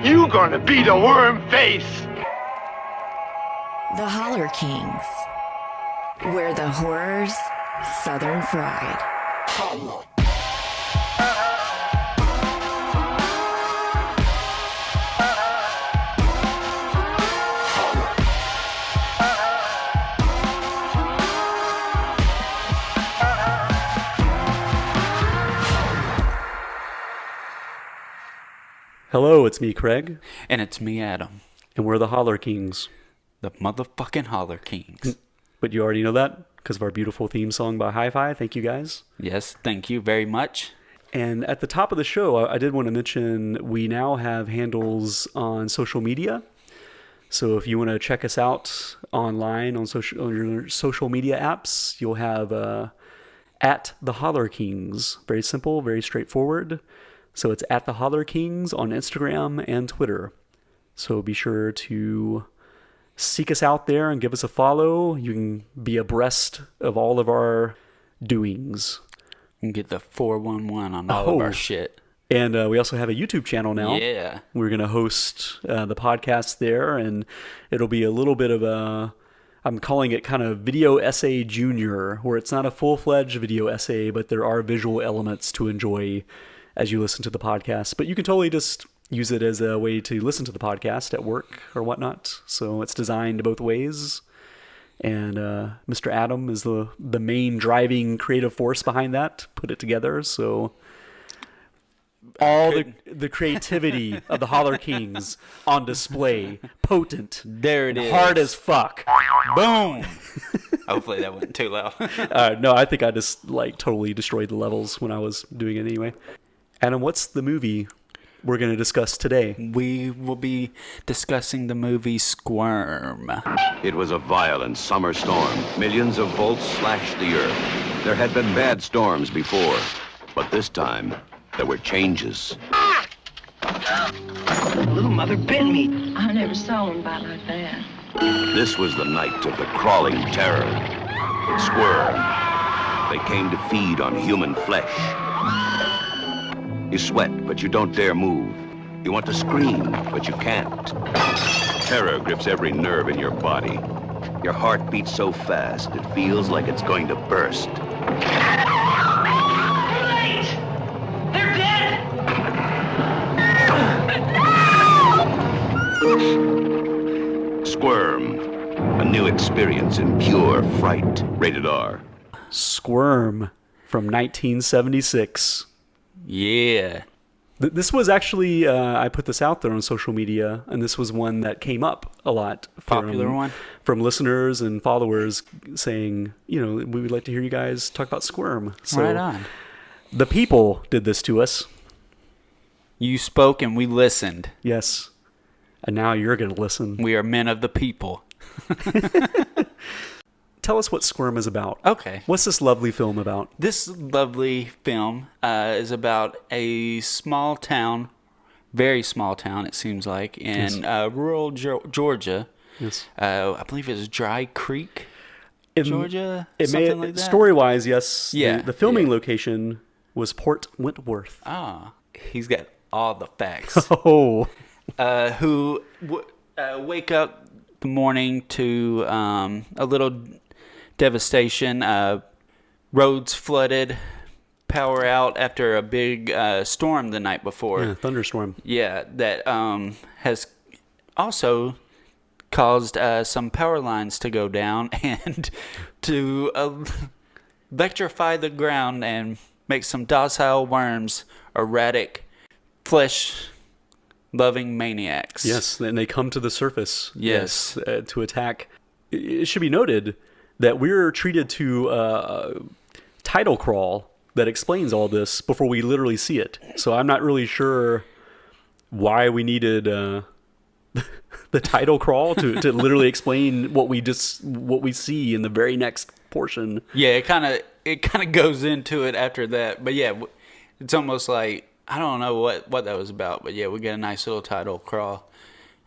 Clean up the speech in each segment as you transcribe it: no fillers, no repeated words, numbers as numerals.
You gonna be the worm face. The Holler Kings, where the horror's southern fried. Holler. Hello, it's me, Craig. And it's me, Adam. And we're the Holler Kings. The motherfucking Holler Kings. But you already know that because of our beautiful theme song by Hi-Fi. Thank you, guys. Yes, thank you very much. And at the top of the show, I did want to mention we now have handles on social media. So if you want to check us out online on your social media apps, you'll have at the Holler Kings. Very simple, very straightforward. So it's at the Holler Kings on Instagram and Twitter. So be sure to seek us out there and give us a follow. You can be abreast of all of our doings. You can get the 411 on all of our shit. And we also have a YouTube channel now. Yeah. We're going to host the podcast there, and it'll be a little bit of a, I'm calling it kind of video essay junior, where it's not a full-fledged video essay, but there are visual elements to enjoy as you listen to the podcast. But you can totally just use it as a way to listen to the podcast at work or whatnot. So it's designed both ways. And Mr. Adam is the main driving creative force behind that, put it together. So all the creativity of the Holler Kings on display, potent. There it is. Hard as fuck. Boom. Hopefully that wasn't too loud. No, I think I just totally destroyed the levels when I was doing it anyway. Adam, what's the movie we're going to discuss today? We will be discussing the movie Squirm. It was a violent summer storm. Millions of volts slashed the earth. There had been bad storms before, but this time there were changes. Little mother bit me. I never saw one bite like that. This was the night of the crawling terror. Squirm. They came to feed on human flesh. You sweat, but you don't dare move. You want to scream, but you can't. Terror grips every nerve in your body. Your heart beats so fast, it feels like it's going to burst. They're dead! Squirm. A new experience in pure fright. Rated R. Squirm from 1976. Yeah. This was actually, I put this out there on social media, and this was one that came up a lot. Popular one? From listeners and followers saying, we would like to hear you guys talk about Squirm. So Right on. the people did this to us. You spoke and we listened. Yes. And now you're going to listen. We are men of the people. Tell us what Squirm is about. Okay. What's this lovely film about? This lovely film is about a small town, very small town, it seems like, in rural Georgia. Yes. I believe it's Dry Creek, Georgia, something like that. Story-wise, yes. Yeah. The filming location was Port Wentworth. Ah, he's got all the facts. Oh. Who wake up the morning to a little devastation, roads flooded, power out after a big storm the night before. Yeah, thunderstorm. Yeah, that has also caused some power lines to go down and to electrify the ground and make some docile worms erratic, flesh-loving maniacs. Yes, and they come to the surface. Yes. To attack. It should be noted that we're treated to a title crawl that explains all this before we literally see it. So I'm not really sure why we needed the title crawl to literally explain what we see in the very next portion. Yeah, it kind of goes into it after that. But yeah, it's almost like, I don't know what that was about, but yeah, we get a nice little title crawl,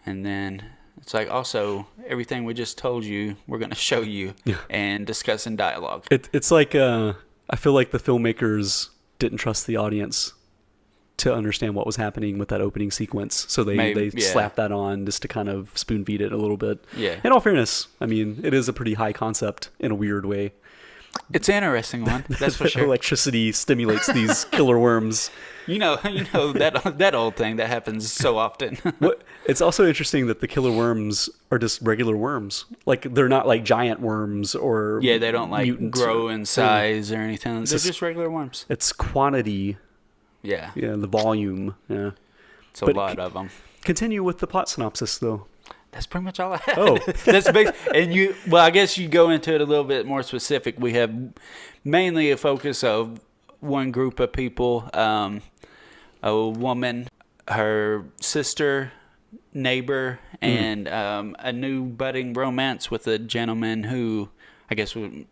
and then it's like, also, everything we just told you, we're going to show you and discuss in dialogue. It's like, I feel like the filmmakers didn't trust the audience to understand what was happening with that opening sequence. So they slapped that on just to kind of spoon feed it a little bit. Yeah. In all fairness, I mean, it is a pretty high concept in a weird way. It's an interesting one, that's for sure. Electricity stimulates these killer worms. You know that old thing that happens so often. It's also interesting that the killer worms are just regular worms. Like, they're not like giant worms or they don't like grow in size or anything. They're just regular worms. It's quantity. Yeah. Yeah, the volume. Yeah. It's a lot of them. Continue with the plot synopsis, though. That's pretty much all I had. Oh. That's big. And I guess you go into it a little bit more specific. We have mainly a focus of one group of people, a woman, her sister, neighbor, and a new budding romance with a gentleman who, I guess, would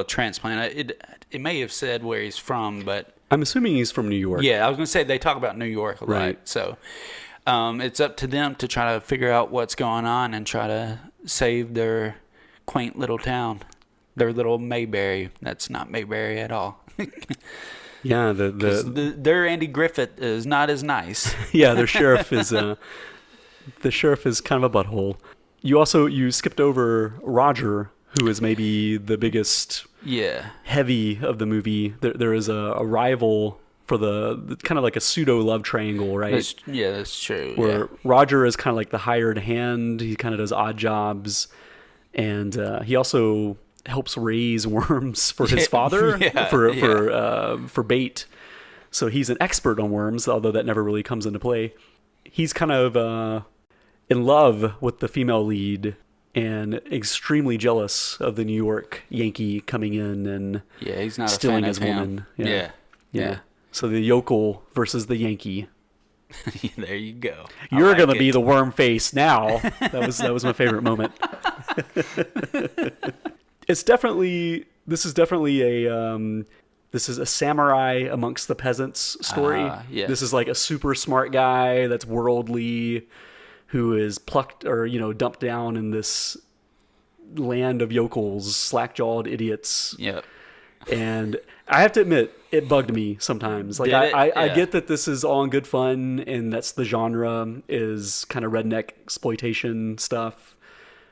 transplant. It may have said where he's from, but I'm assuming he's from New York. Yeah, I was going to say they talk about New York a lot. Right. So it's up to them to try to figure out what's going on and try to save their quaint little town, their little Mayberry. That's not Mayberry at all. Yeah, their Andy Griffith is not as nice. Yeah, their sheriff is kind of a butthole. You skipped over Roger, who is maybe the biggest heavy of the movie. There is a rival for the kind of like a pseudo love triangle, right? That's true. Where Roger is kind of like the hired hand. He kind of does odd jobs, and he also helps raise worms for his father for bait. So he's an expert on worms, although that never really comes into play. He's kind of in love with the female lead and extremely jealous of the New York Yankee coming in and he's not stealing a fan his of him. woman. Yeah. So the yokel versus the Yankee. There you go. You're gonna be the worm face now. That was my favorite moment. This is definitely a samurai amongst the peasants story. This is like a super smart guy that's worldly, who is plucked or dumped down in this land of yokels, slack-jawed idiots. Yep. And I have to admit, it bugged me sometimes. Like, I get that this is all in good fun, and that's the genre is kind of redneck exploitation stuff.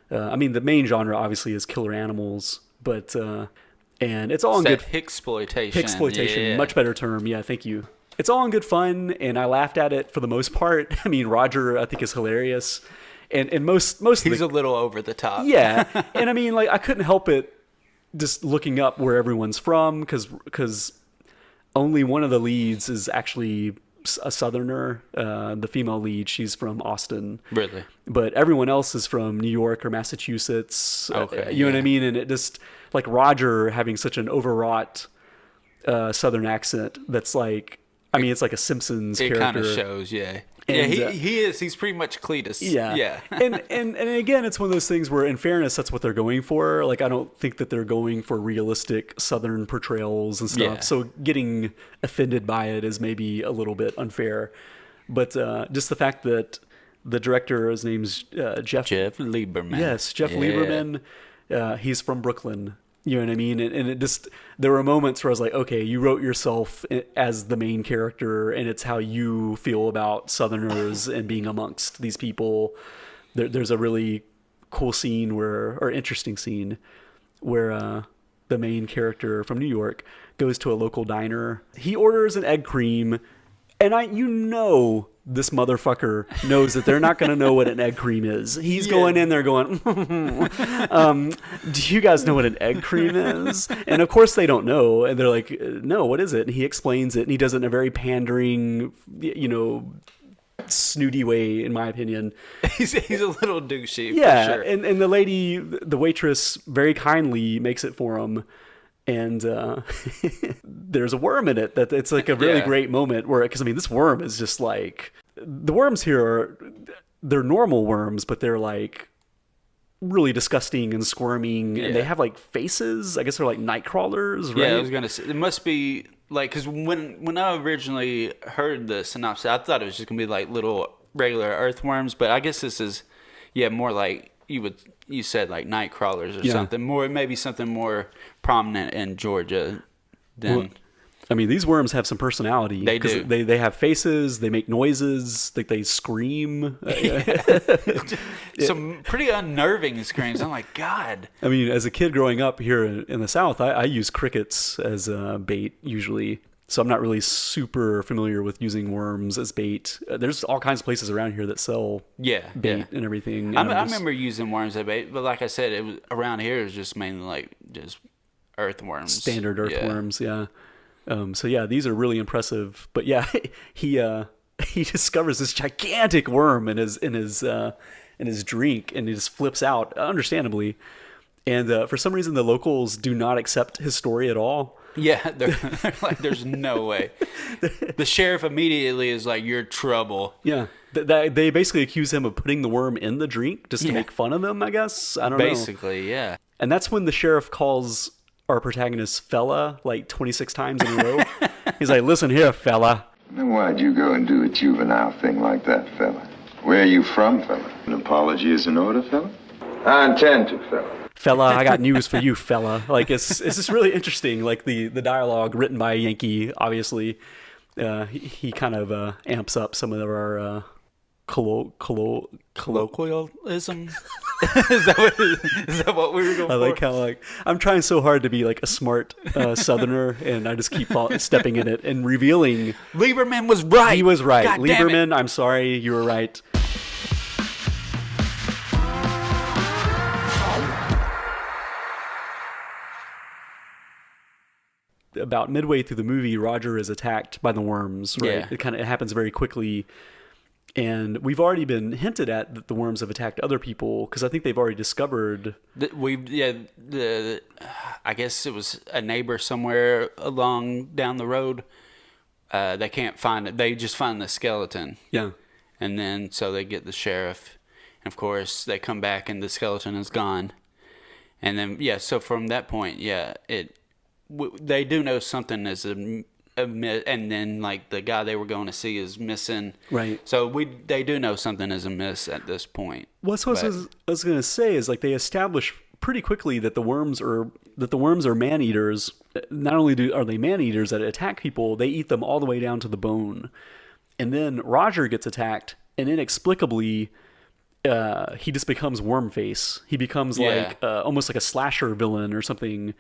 I mean, the main genre obviously is killer animals, but and it's all in good hicksploitation. Yeah. Much better term. Yeah, thank you. It's all in good fun, and I laughed at it for the most part. I mean, Roger, I think, is hilarious, and most he's a little over the top. Yeah, and I mean, like, I couldn't help it just looking up where everyone's from, because only one of the leads is actually a Southerner. The female lead, she's from Austin. Really? But everyone else is from New York or Massachusetts. Okay. You know what I mean? And it just, like, Roger having such an overwrought Southern accent that's like, I mean, it's like a Simpsons character. It kind of shows, yeah. And, he's pretty much Cletus. Yeah. and again, it's one of those things where, in fairness, that's what they're going for. Like, I don't think that they're going for realistic Southern portrayals and stuff. Yeah. So getting offended by it is maybe a little bit unfair. But just the fact that the director, his name's Jeff Lieberman. Yes, Jeff Lieberman. He's from Brooklyn. You know what I mean? And it just, there were moments where I was like, okay, you wrote yourself as the main character, and it's how you feel about Southerners and being amongst these people. There's a really cool scene or interesting scene where the main character from New York goes to a local diner. He orders an egg cream, and this motherfucker knows that they're not going to know what an egg cream is. He's going in there going, do you guys know what an egg cream is? And of course they don't know. And they're like, no, what is it? And he explains it, and he does it in a very pandering, snooty way, in my opinion. He's a little douchey. Yeah, for sure. And the lady, the waitress, very kindly makes it for him. And there's a worm in it. That it's like a really great moment where, because I mean, this worm is just like, the worms here they're normal worms, but they're like really disgusting and squirming, and they have like faces. I guess they're like night crawlers, right? Yeah, I was gonna say it must be like, because when I originally heard the synopsis, I thought it was just gonna be like little regular earthworms, but I guess this is more like you said like night crawlers or something more, maybe something more prominent in Georgia than. I mean, these worms have some personality. They do. They have faces. They make noises. They scream. Some pretty unnerving screams. I'm like, God. I mean, as a kid growing up here in the South, I use crickets as bait usually. So I'm not really super familiar with using worms as bait. There's all kinds of places around here that sell bait and everything. And I remember using worms as bait, but like I said, it was around here. It was just mainly like just earthworms, standard earthworms. Yeah. So yeah, these are really impressive. But yeah, he discovers this gigantic worm in his drink, and he just flips out, understandably. And for some reason, the locals do not accept his story at all. Yeah, they're like, there's no way. The sheriff immediately is like, "You're trouble." Yeah, they basically accuse him of putting the worm in the drink just to make fun of him, I guess. I don't know. Basically, yeah. And that's when the sheriff calls our protagonist fella like 26 times in a row. He's like, "Listen here, fella." Then why'd you go and do a juvenile thing like that, fella? Where are you from, fella? An apology is in order, fella? I intend to, fella. Fella, I got news for you, fella. Like, it's just really interesting. Like, the dialogue written by Yankee, obviously, he kind of amps up some of our colloquialism. Is that what we were going for? I like how I'm trying so hard to be like a smart Southerner, and I just keep stepping in it and revealing. Lieberman was right. He was right. God Lieberman, I'm sorry, you were right. About midway through the movie, Roger is attacked by the worms. Right? Yeah. It happens very quickly. And we've already been hinted at that the worms have attacked other people, because I think they've already discovered. I guess it was a neighbor somewhere along down the road. They can't find it. They just find the skeleton. Yeah. And then so they get the sheriff. And of course, they come back and the skeleton is gone. And then, so from that point, they do know something is and then like the guy they were going to see is missing. Right. So they do know something is amiss at this point. Well, what I was going to say is like they establish pretty quickly that the worms are man eaters. Not only are they man eaters that attack people, they eat them all the way down to the bone. And then Roger gets attacked, and inexplicably, he just becomes worm face. He becomes like almost like a slasher villain or something.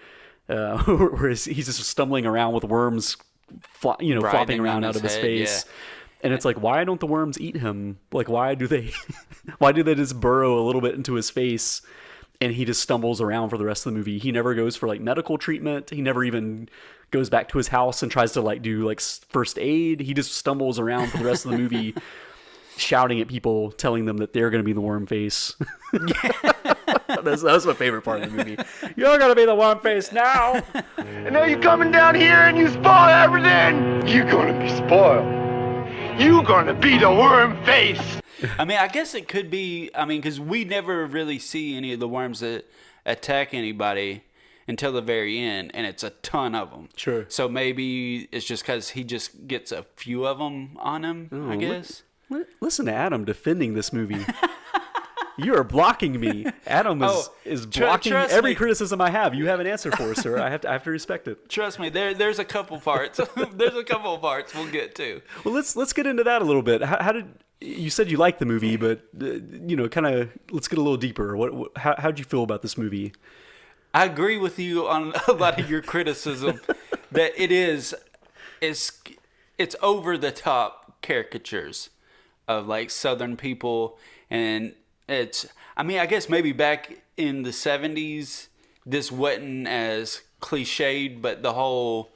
Where he's just stumbling around with worms, flopping around out of his face, and it's like, why don't the worms eat him? Like, why do they just burrow a little bit into his face, and he just stumbles around for the rest of the movie? He never goes for like medical treatment. He never even goes back to his house and tries to like do like first aid. He just stumbles around for the rest of the movie, shouting at people, telling them that they're going to be the worm face. That's my favorite part of the movie. You're gonna be the worm face now. And now you're coming down here and you spoil everything. You're gonna be spoiled. You're gonna be the worm face. I mean, I guess it could be. I mean, because we never really see any of the worms that attack anybody until the very end, and it's a ton of them. Sure. So maybe it's just because he just gets a few of them on him. I guess. Listen to Adam defending this movie. You are blocking me. Adam is blocking every criticism I have. You have an answer for, sir. I have to respect it. Trust me. There's a couple parts. There's a couple of parts we'll get to. Well, let's get into that a little bit. How did you said you liked the movie, but kind of let's get a little deeper. How did you feel about this movie? I agree with you on a lot of your criticism that it's over the top caricatures of like Southern people. And I guess maybe back in the 70s, this wasn't as cliched, but the whole,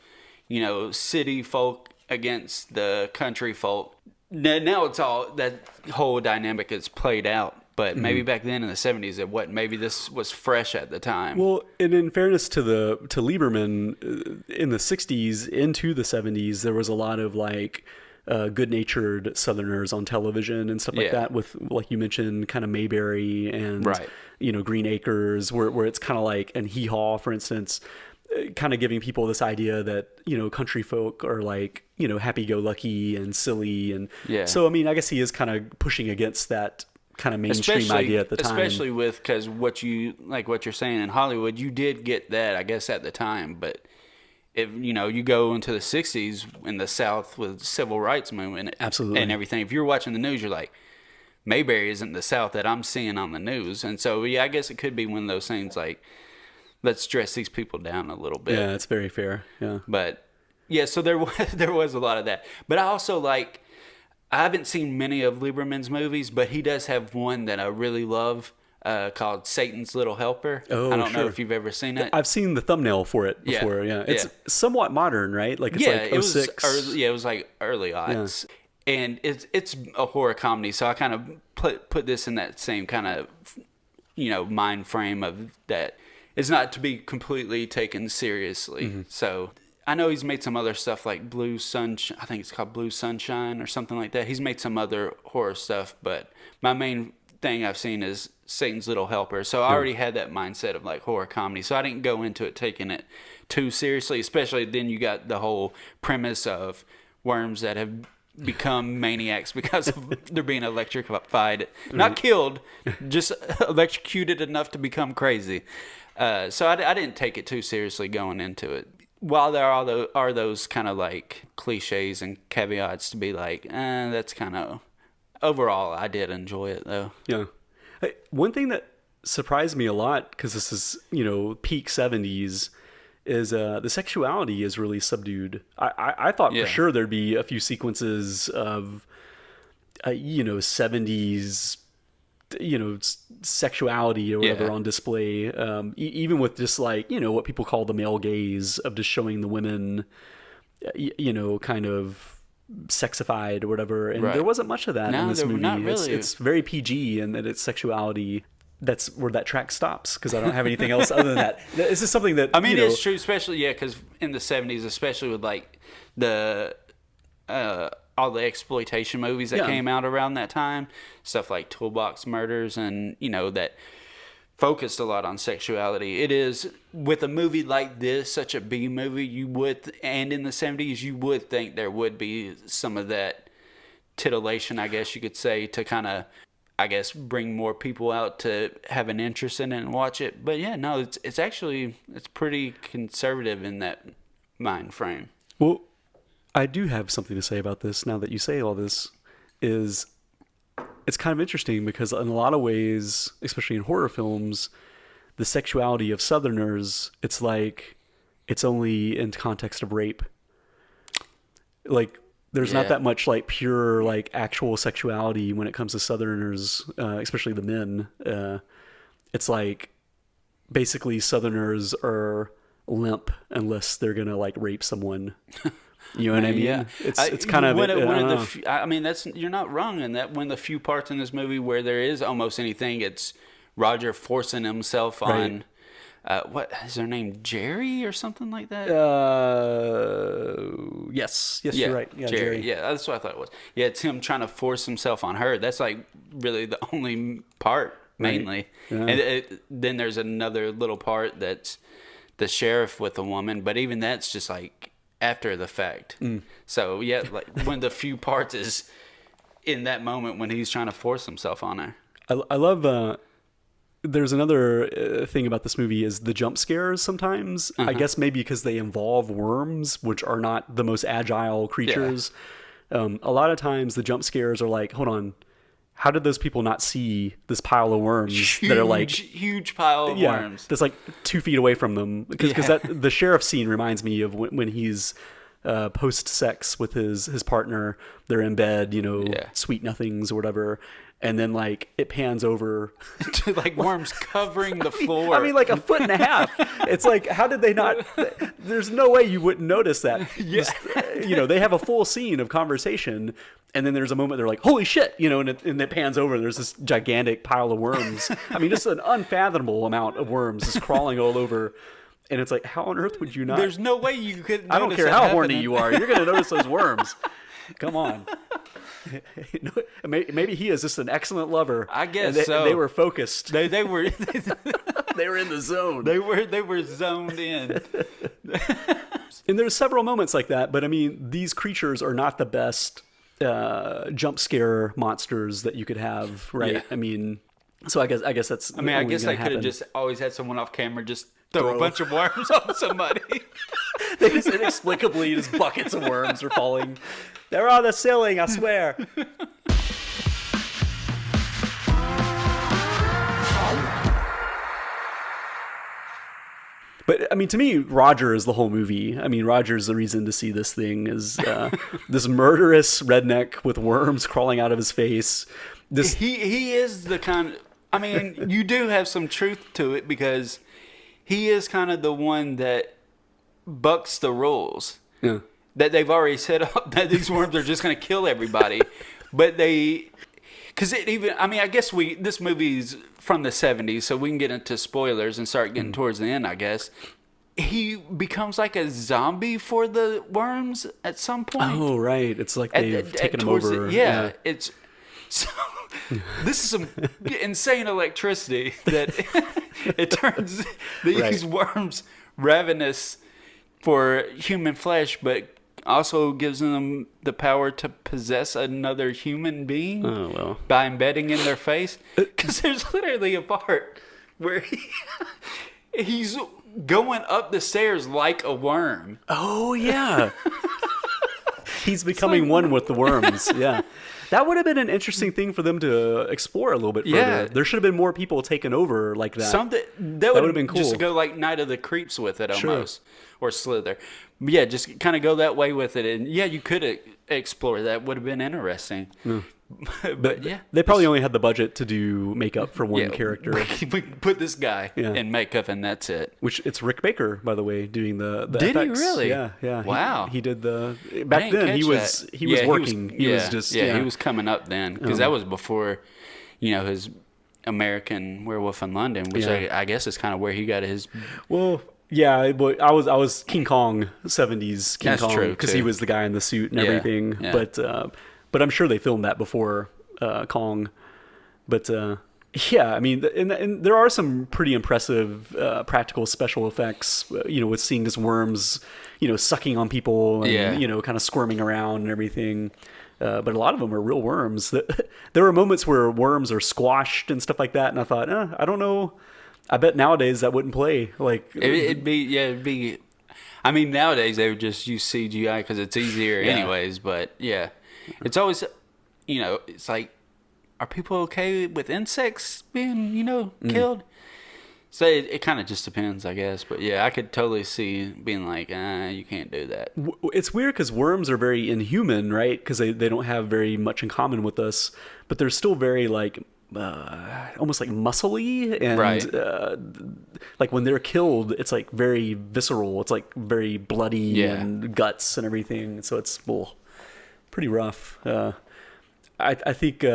city folk against the country folk. Now it's all, that whole dynamic is played out. But maybe back then in the 70s, it wasn't. Maybe this was fresh at the time. Well, and in fairness to Lieberman, in the 60s into the 70s, there was a lot of like good-natured Southerners on television and stuff like that, with, like you mentioned, kind of Mayberry and Green Acres, where it's kind of like, and Hee Haw, for instance, kind of giving people this idea that country folk are like happy-go-lucky and silly, and so I guess he is kind of pushing against that kind of mainstream idea at the time, especially because what you're saying in Hollywood, you did get that, I guess, at the time, but if you go into the 60s in the South with the civil rights movement, absolutely, and everything. If you're watching the news, you're like, Mayberry isn't the South that I'm seeing on the news. And so, yeah, I guess it could be one of those things like, let's dress these people down a little bit. Yeah, it's very fair. Yeah. But, yeah, so there was a lot of that. But I also I haven't seen many of Lieberman's movies, but he does have one that I really love called Satan's Little Helper. Oh, I don't know sure. if you've ever seen it. I've seen the thumbnail for it before. Yeah. It's somewhat modern, right? Like it's like 06. It was like early odds. Yeah. And it's a horror comedy, so I kind of put this in that same kind of mind frame of that it's not to be completely taken seriously. Mm-hmm. So I know he's made some other stuff like Blue Sunshine. I think it's called Blue Sunshine or something like that. He's made some other horror stuff, but my main thing I've seen is Satan's Little Helper. So I already had that mindset of like horror comedy, so I didn't go into it taking it too seriously. Especially then you got the whole premise of worms that have become maniacs because of they're being electrified, not killed, just electrocuted enough to become crazy. So I didn't take it too seriously going into it. While there are those kind of like cliches and caveats to be like, that's kind of overall, I did enjoy it though. Yeah. One thing that surprised me a lot, because this is peak 70s. Is the sexuality is really subdued. I thought for sure there'd be a few sequences of 70s sexuality or whatever on display, even with just like what people call the male gaze of just showing the women kind of sexified or whatever, and there wasn't much of that in this movie. Not really. It's very PG and that its sexuality. That's where that track stops, because I don't have anything else other than that. This is something that it's true, especially because in the 70s, especially with like the all the exploitation movies that came out around that time, stuff like Toolbox Murders, and that focused a lot on sexuality. It is with a movie like this, such a B movie, and in the 70s, you would think there would be some of that titillation, I guess you could say, to kind of, I guess, bring more people out to have an interest in it and watch it. But yeah, no, it's actually pretty conservative in that mind frame. Well, I do have something to say about this now that you say all this. It's kind of interesting because in a lot of ways, especially in horror films, the sexuality of Southerners, it's like it's only in context of rape. Like, there's not that much like pure like actual sexuality when it comes to Southerners, especially the men. It's like basically Southerners are limp unless they're gonna like rape someone. You know what I mean? Yeah. It's kind of. I mean, you're not wrong in that. One of the few parts in this movie where there is almost anything, it's Roger forcing himself on. What is her name? Jerry or something like that? Yes, you're right. Yeah, Jerry. Yeah, that's what I thought it was. Yeah, it's him trying to force himself on her. That's like really the only part, mainly. Right. Yeah. And then there's another little part that's the sheriff with a woman, but even that's just like after the fact. So yeah, like one of the few parts is in that moment when he's trying to force himself on her. I love. There's another thing about this movie is the jump scares sometimes. I guess maybe because they involve worms, which are not the most agile creatures. Yeah. A lot of times the jump scares are like, hold on, how did those people not see this pile of worms that are like... Huge pile of worms. That's like 2 feet away from them. Because the sheriff scene reminds me of when he's post-sex with his partner. They're in bed, sweet nothings or whatever. And then, like, it pans over to like worms covering the floor. I mean, like 1.5 feet. It's like, how did they not? There's no way you wouldn't notice that. Yeah. They have a full scene of conversation, and then there's a moment they're like, "Holy shit!" And it pans over. And there's this gigantic pile of worms. I mean, just an unfathomable amount of worms just crawling all over. And it's like, how on earth would you not? There's no way you could. I don't care how horny you are. You're going to notice those worms. Come on. Maybe he is just an excellent lover. I guess so. They were focused. They were. They were in the zone. They were zoned in. And there's several moments like that, but I mean, these creatures are not the best jump scare monsters that you could have, right? Yeah. I mean, so I guess that's. I mean, I guess I could have just always had someone off camera just throw a bunch of worms on somebody. They just inexplicably, just buckets of worms are falling. They're on the ceiling, I swear. But, I mean, to me, Roger is the whole movie. I mean, Roger's the reason to see this thing, is this murderous redneck with worms crawling out of his face. He is the kind of, I mean, you do have some truth to it, because he is kind of the one that bucks the rules. Yeah. That they've already set up, that these worms are just going to kill everybody. But because it even, I mean, I guess this movie's from the 70s, so we can get into spoilers and start getting towards the end, I guess. He becomes like a zombie for the worms at some point. Oh, right. It's like they've taken him over. Yeah, it's... So, this is some insane electricity that it turns these worms ravenous for human flesh, but also gives them the power to possess another human being by embedding in their face. Because there's literally a part where he's going up the stairs like a worm. Oh, yeah. He's becoming one with the worms. Yeah. That would have been an interesting thing for them to explore a little bit further. Yeah. There should have been more people taken over like that. That would have been cool. Just go like Night of the Creeps with it almost. Or Slither. Yeah, just kind of go that way with it. And yeah, you could explore that. Would have been interesting. But yeah. They probably only had the budget to do makeup for one character. We put this guy in makeup and that's it. Which, it's Rick Baker, by the way, doing the Did effects. he really? Yeah. Wow. He did the... Back then, he was working. He was coming up then. Because that was before, his American Werewolf in London, which I guess is kind of where he got his... Well... Yeah, but I was King Kong, 70s King Kong. That's true, because he was the guy in the suit and everything. Yeah. But I'm sure they filmed that before Kong. But yeah, I mean, and there are some pretty impressive practical special effects, with seeing these worms, sucking on people and, kind of squirming around and everything. But a lot of them are real worms. There were moments where worms are squashed and stuff like that. And I thought, I don't know. I bet nowadays that wouldn't play. Like it'd be. I mean, nowadays they would just use CGI because it's easier, anyways. But yeah, it's always, it's like, are people okay with insects being, killed? So it kind of just depends, I guess. But yeah, I could totally see being like, you can't do that. It's weird because worms are very inhuman, right? Because they don't have very much in common with us, but they're still very like. Almost like muscly and like when they're killed, it's like very visceral. It's like very bloody and guts and everything. So it's pretty rough. I think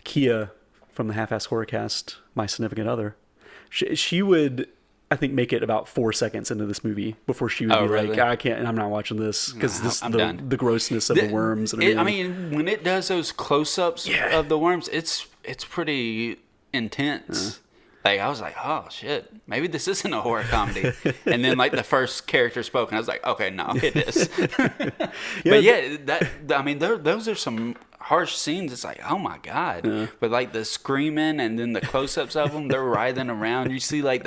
Kia from the Half-Ass Horrorcast, my significant other, she would, I think, make it about 4 seconds into this movie before she would be really? Like, I can't, I'm not watching this because the grossness of the worms. And everything. I mean, when it does those close-ups of the worms, it's pretty intense. Like, I was like, oh shit, maybe this isn't a horror comedy. And then like the first character spoken, I was like, okay, no, it is. But yeah, I mean, those are some harsh scenes. It's like, oh my god. But like the screaming and then the close-ups of them, they're writhing around. You see like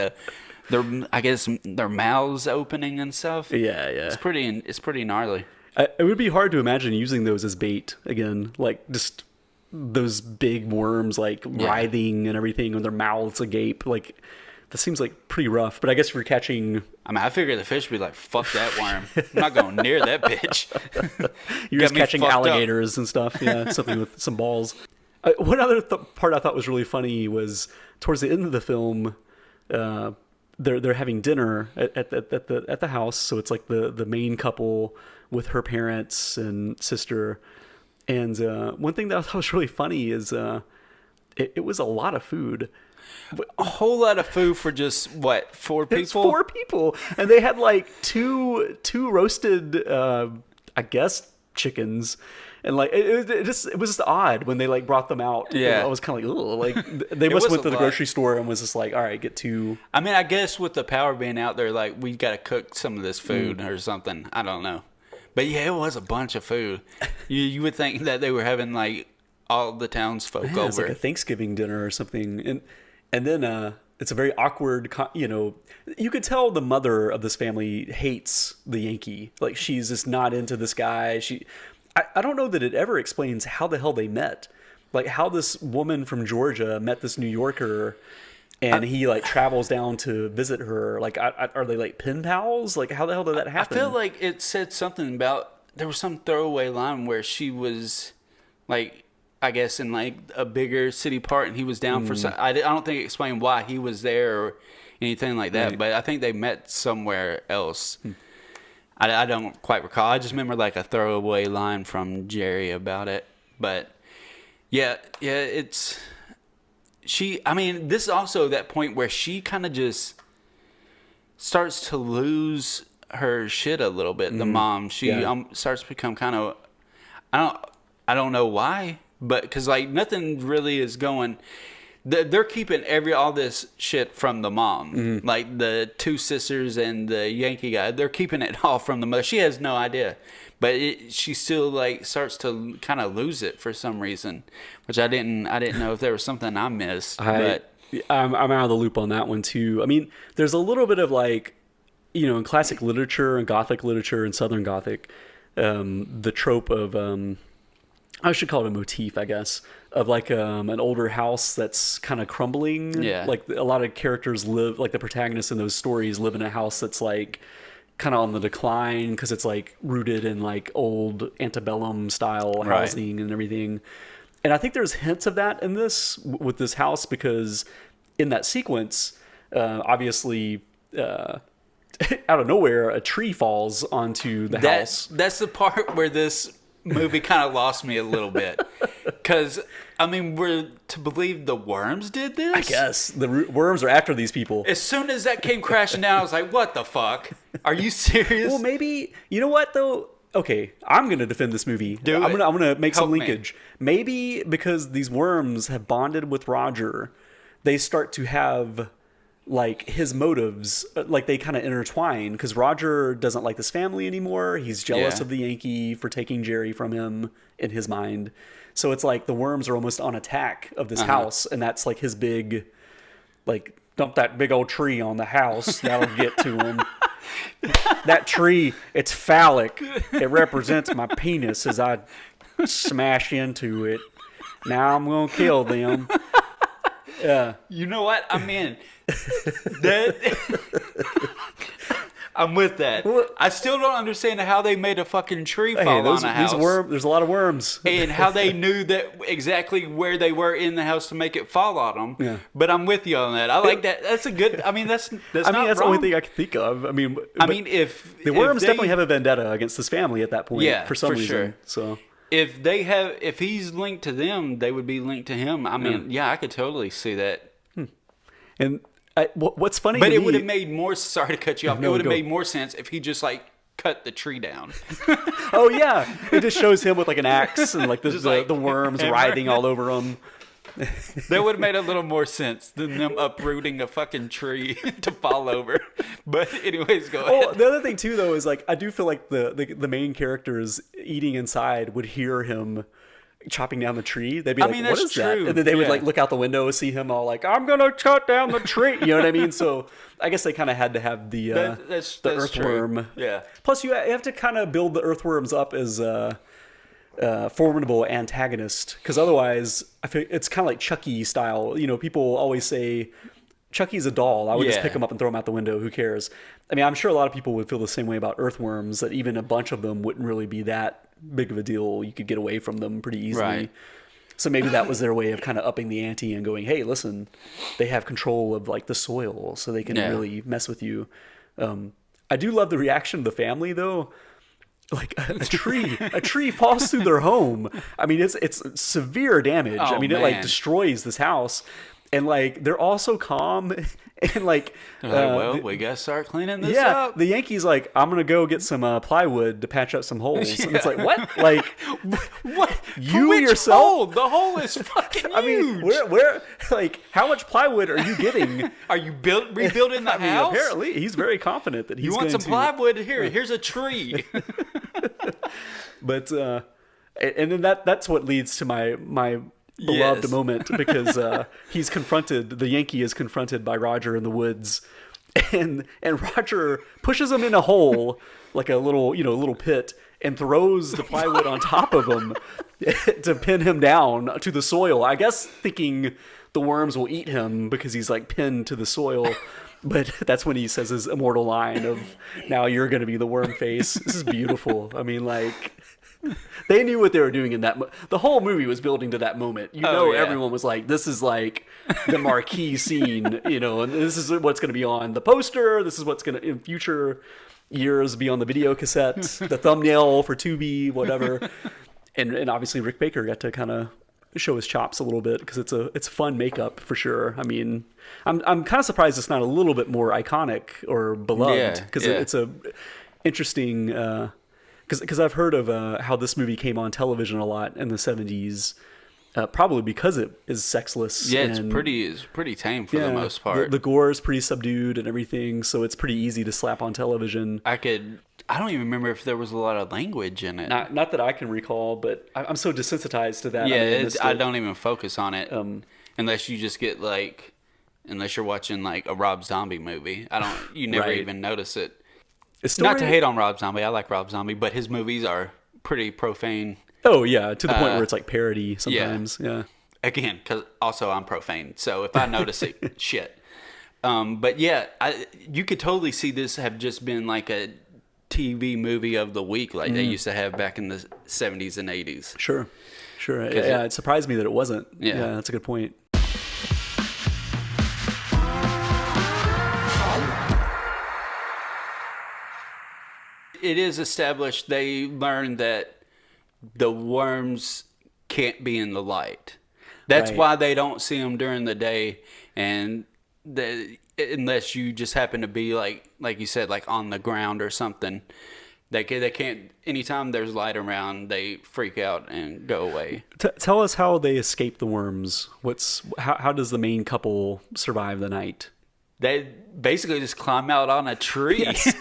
I guess their mouths opening and stuff. Yeah. It's pretty gnarly. It would be hard to imagine using those as bait again, like just those big worms like writhing and everything with their mouths agape. Like that seems like pretty rough. But I guess if you're catching, I mean, I figure the fish would be like, fuck that worm. I'm not going near that bitch. You're just catching alligators and stuff. Yeah, something with some balls. One other part I thought was really funny was towards the end of the film. They're having dinner at the house, so it's like the main couple with her parents and sister. And one thing that I thought was really funny is it was a lot of food. A whole lot of food for just what, 4 people? It's 4 people, and they had like two roasted, I guess, chickens. And like it was just odd when they like brought them out. Yeah, I was kind of like, oh, like they must have went to the grocery store and was just like, all right, get 2. I mean, I guess with the power being out there, like we got to cook some of this food or something. I don't know, but yeah, it was a bunch of food. You would think that they were having like all the townsfolk over. It's like a Thanksgiving dinner or something. And then it's a very awkward, you could tell the mother of this family hates the Yankee. Like, she's just not into this guy. I don't know that it ever explains how the hell they met. Like, how this woman from Georgia met this New Yorker, and he like travels down to visit her. Like, are they like pen pals? Like, how the hell did that happen? I feel like it said something about, there was some throwaway line where she was like, I guess in like a bigger city part, and he was down for some. I don't think it explained why he was there or anything like that. Right. But I think they met somewhere else. I don't quite recall. I just remember like a throwaway line from Jerry about it. But yeah, it's she. I mean, this is also that point where she kind of just starts to lose her shit a little bit. The mom, she starts to become kind of. I don't know why. But because like nothing really is going, they're keeping all this shit from the mom. Like the two sisters and the Yankee guy, they're keeping it all from the mother. She has no idea, but she still like starts to kind of lose it for some reason, which I didn't know if there was something I missed. But I'm out of the loop on that one too. I mean, there's a little bit of like, in classic literature and Gothic literature and Southern Gothic, the trope of I should call it a motif, I guess, of like an older house that's kind of crumbling. Yeah. Like a lot of characters live, like the protagonists in those stories live in a house that's like kind of on the decline because it's like rooted in like old antebellum style housing and everything. And I think there's hints of that in this with this house because in that sequence, obviously, out of nowhere, a tree falls onto the house. That's the part where this movie kind of lost me a little bit because I mean we're to believe the worms did this. I guess the worms are after these people. As soon as that came crashing down, I was like, what the fuck, are you serious? Well, maybe, you know what though, okay, I'm gonna defend this movie. I'm gonna make some linkage. Maybe because these worms have bonded with Roger, they start to have like his motives, like they kind of intertwine because Roger doesn't like this family anymore. He's jealous of the Yankee for taking Jerry from him in his mind. So it's like the worms are almost on attack of this house. And that's like his big, like, dump that big old tree on the house. That'll get to him. That tree, it's phallic. It represents my penis as I smash into it. Now I'm going to kill them. You know what? I'm in. I'm with that. I still don't understand how they made a fucking tree fall on a house. There's a lot of worms. And how they knew that exactly where they were in the house to make it fall on them. Yeah. But I'm with you on that. I like that. That's a good. I mean, that's that's wrong. The only thing I can think of. I mean, if the worms definitely have a vendetta against this family at that point. Yeah, for some reason. Sure. So if he's linked to them, they would be linked to him. I mean, I could totally see that. And what's funny, but it would have made more. Sorry to cut you off. It would have made more sense if he just like cut the tree down. Oh yeah, it just shows him with like an axe and like the worms writhing all over him. That would have made a little more sense than them uprooting a fucking tree to fall over. But anyways, go ahead. The other thing too, though, is like I do feel like the main characters eating inside would hear him chopping down the tree. They'd be like, what is that? And then they would like look out the window, see him all like, I'm gonna cut down the tree. You know what I mean? So I guess they kind of had to have the earthworm. True. Yeah. Plus, you have to kind of build the earthworms up as formidable antagonist, because otherwise, I feel it's kind of like Chucky style. You know, people always say Chucky's a doll. I would just pick him up and throw him out the window. Who cares? I mean, I'm sure a lot of people would feel the same way about earthworms. That even a bunch of them wouldn't really be that big of a deal. You could get away from them pretty easily. Right. So maybe that was their way of kind of upping the ante and going, hey, listen, they have control of like the soil, so they can really mess with you. I do love the reaction of the family though. Like a tree falls through their home. I mean, it's severe damage. Oh, I mean, it like destroys this house. And like they're all so calm and like, well, we gotta start cleaning this up. The Yankee's like, I'm gonna go get some plywood to patch up some holes. And it's like, what? Like, what? You yourself? Hole? The hole is fucking huge. I mean, where? Like, how much plywood are you getting? Are you rebuilding the house? Apparently, he's very confident that he's. You want some plywood? Here's a tree. But and then that's what leads to my beloved Yes. moment because the Yankee is confronted by Roger in the woods, and Roger pushes him in a hole, like a little pit, and throws the plywood on top of him to pin him down to the soil. I guess thinking the worms will eat him because he's like pinned to the soil. But that's when he says his immortal line of, "Now you're going to be the worm face." This is beautiful. I mean, like, they knew what they were doing in that. The whole movie was building to that moment. Everyone was like, "This is like the marquee scene," and this is what's going to be on the poster. This is what's going to, in future years, be on the video cassette, the thumbnail for Tubi, whatever. And obviously Rick Baker got to kind of show his chops a little bit because it's fun makeup for sure. I mean, I'm kind of surprised it's not a little bit more iconic or beloved because it's a interesting because I've heard of how this movie came on television a lot in the 70s. Probably because it is sexless. Yeah, and, it's pretty tame for the most part. The gore is pretty subdued and everything, so it's pretty easy to slap on television. I don't even remember if there was a lot of language in it. Not that I can recall, but I'm so desensitized to that. Yeah, I don't even focus on it unless you just get unless you're watching like a Rob Zombie movie. You never even notice it. Not to hate on Rob Zombie, I like Rob Zombie, but his movies are pretty profane. Oh yeah, to the point where it's like parody sometimes. Yeah. Again, because also I'm profane, so if I notice it, shit. But yeah, you could totally see this have just been like a TV movie of the week, like they used to have back in the 70s and 80s. Sure. Yeah, it surprised me that it wasn't. Yeah, that's a good point. It is established. They learned that the worms can't be in the light. That's why they don't see them during the day, and unless you just happen to be like you said, like on the ground or something, they can't. Anytime there's light around, they freak out and go away. Tell us how they escape the worms. How does the main couple survive the night? They basically just climb out on a tree. Yes.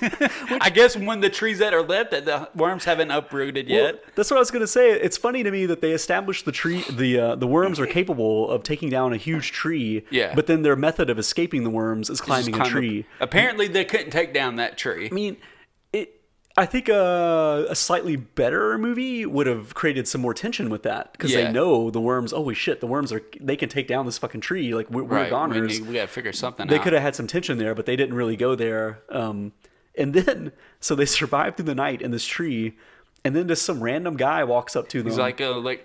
I guess when the trees that are left that the worms haven't uprooted yet. Well, that's what I was going to say. It's funny to me that they established the worms are capable of taking down a huge tree. Yeah. But then their method of escaping the worms is climbing a tree. Apparently, they couldn't take down that tree. I mean, I think a slightly better movie would have created some more tension with that because they know the worms. Holy shit, the worms they can take down this fucking tree. Like we're goners. We got to figure something out. They could have had some tension there, but they didn't really go there. And then so they survive through the night in this tree, and then just some random guy walks up to them. He's like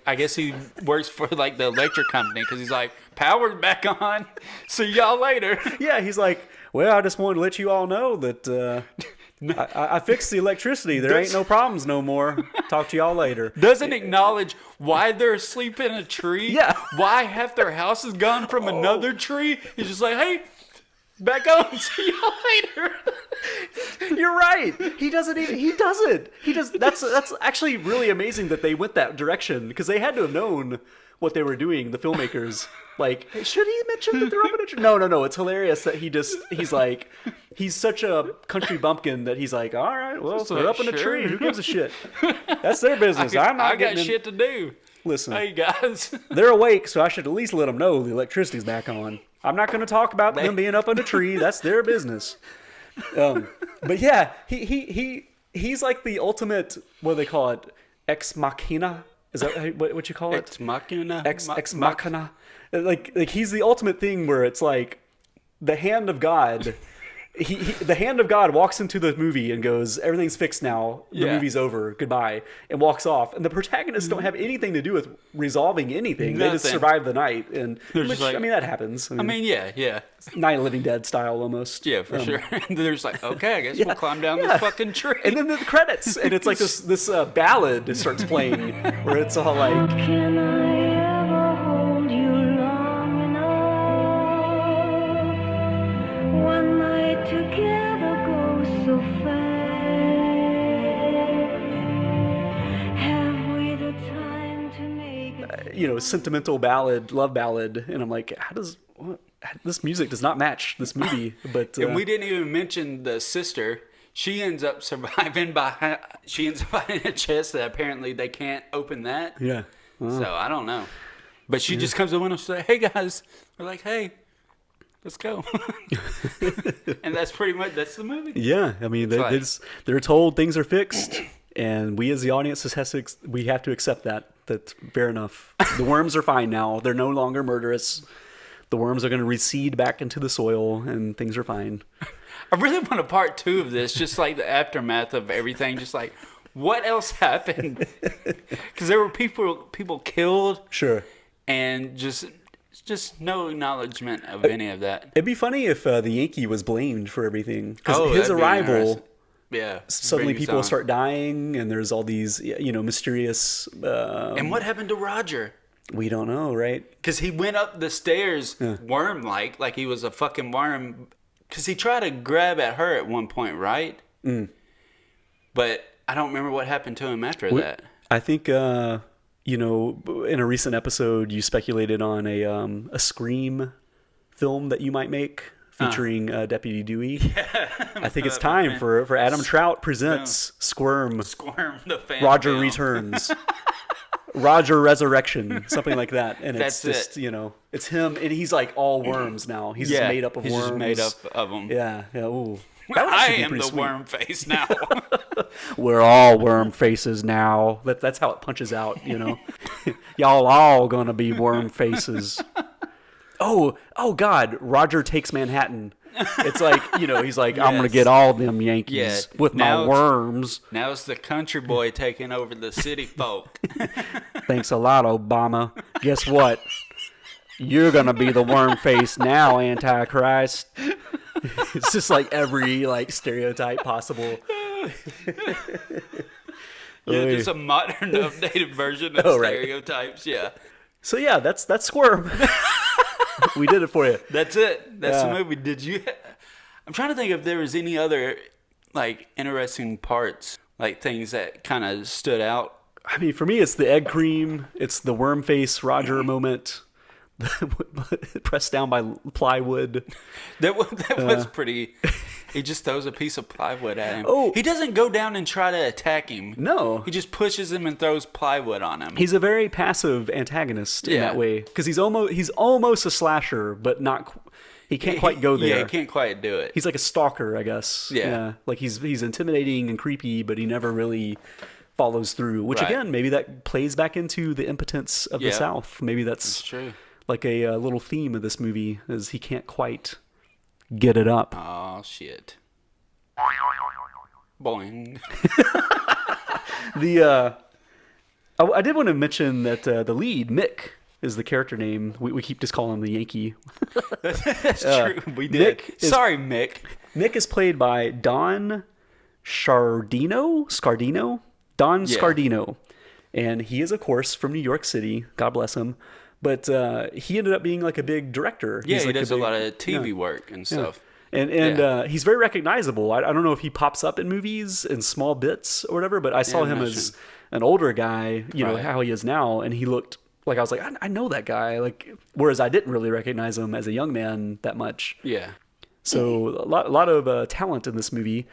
I guess he works for like the electric company because he's like, power's back on. See y'all later. Yeah, he's like, well, I just wanted to let you all know that. I fixed the electricity. There ain't no problems no more. Talk to y'all later. Doesn't acknowledge why they're asleep in a tree. Yeah. Why half their house is gone from another tree. He's just like, hey, back on. See y'all later. You're right. He doesn't. That's actually really amazing that they went that direction because they had to have known what they were doing, the filmmakers. Like, hey, should he mention that they're up in a tree? No. It's hilarious that he's such a country bumpkin that he's like, all right, well, they're up in a tree. Who gives a shit? That's their business. I got shit to do. Listen, hey guys, they're awake, so I should at least let them know the electricity's back on. I'm not going to talk about them being up in a tree. That's their business. But yeah, he's like the ultimate. What do they call it? Ex machina. Is that what you call it? Ex machina. Ex machina. Like he's the ultimate thing where it's like the hand of God. The hand of God walks into the movie and goes, everything's fixed now. The movie's over. Goodbye. And walks off. And the protagonists don't have anything to do with resolving anything. They just survive the night. And that happens. I mean, yeah. Night of Living Dead style almost. Yeah, for sure. And they're just like, okay, I guess we'll climb down this fucking tree. And then the credits. And it's like this ballad starts playing where it's all like... Can I ever hold you long enough? One night together goes so fast. Have we the time to make it? Sentimental ballad, love ballad. And I'm like, this music does not match this movie. But and we didn't even mention the sister. She ends up surviving finding a chest that apparently they can't open that. Yeah. So I don't know. But she just comes to the window and she's like, hey, guys. We're like, hey, let's go. And that's that's the movie. Yeah, I mean, they're told things are fixed, and we as the audience we have to accept that. That's fair enough. The worms are fine now. They're no longer murderous. The worms are going to recede back into the soil, and things are fine. I really want a part 2 of this, just like the aftermath of everything. Just like, what else happened? Because there were people killed. Sure. And just no acknowledgement of any of that. It'd be funny if the Yankee was blamed for everything. Because his arrival, suddenly people start dying, and there's all these, mysterious... and what happened to Roger? We don't know, right? Because he went up the stairs worm-like he was a fucking worm. Because he tried to grab at her at one point, right? Mm. But I don't remember what happened to him after that. I think... in a recent episode, you speculated on a Scream film that you might make featuring Deputy Dewey. Yeah. I think it's time for Adam Troutt presents Squirm. Squirm, the fan Roger film. Returns. Roger Resurrection, something like that. And it's just, it's him, and he's like all worms now. He's just made up of worms. He's just made up of them. Yeah, ooh. I am the worm face now. We're all worm faces now. That's how it punches out, Y'all all gonna be worm faces. Oh God! Roger takes Manhattan. It's like, he's like, I'm gonna get all them Yankees with my worms. Now it's the country boy taking over the city folk. Thanks a lot, Obama. Guess what? You're gonna be the worm face now, Antichrist. It's just like every stereotype possible. Just a modern, updated version of stereotypes. Yeah. So yeah, that's Squirm. We did it for you. That's it. That's the movie. Did you? I'm trying to think if there was any other interesting parts, things that kind of stood out. I mean, for me, it's the egg cream. It's the worm face Roger moment. Pressed down by plywood. That was pretty. He just throws a piece of plywood at him. Oh, he doesn't go down and try to attack him. No, he just pushes him and throws plywood on him. He's a very passive antagonist in that way, because he's almost a slasher, but not. He can't quite go there. Yeah, he can't quite do it. He's like a stalker, I guess. Yeah. Like he's intimidating and creepy, but he never really follows through. Which again, maybe that plays back into the impotence of the South. Maybe that's true. Like a little theme of this movie is he can't quite get it up. Oh shit! Boing. I did want to mention that the lead Mick is the character name. We keep just calling him the Yankee. That's true. We did. Sorry, Mick. Mick is played by Don Scardino. And he is, of course, from New York City. God bless him. But he ended up being like a big director. Yeah, he does a lot of TV work and stuff. And he's very recognizable. I don't know if he pops up in movies in small bits or whatever, but I saw him as an older guy, how he is now, and he looked like, I was like, I know that guy. Whereas I didn't really recognize him as a young man that much. Yeah. So a lot of talent in this movie.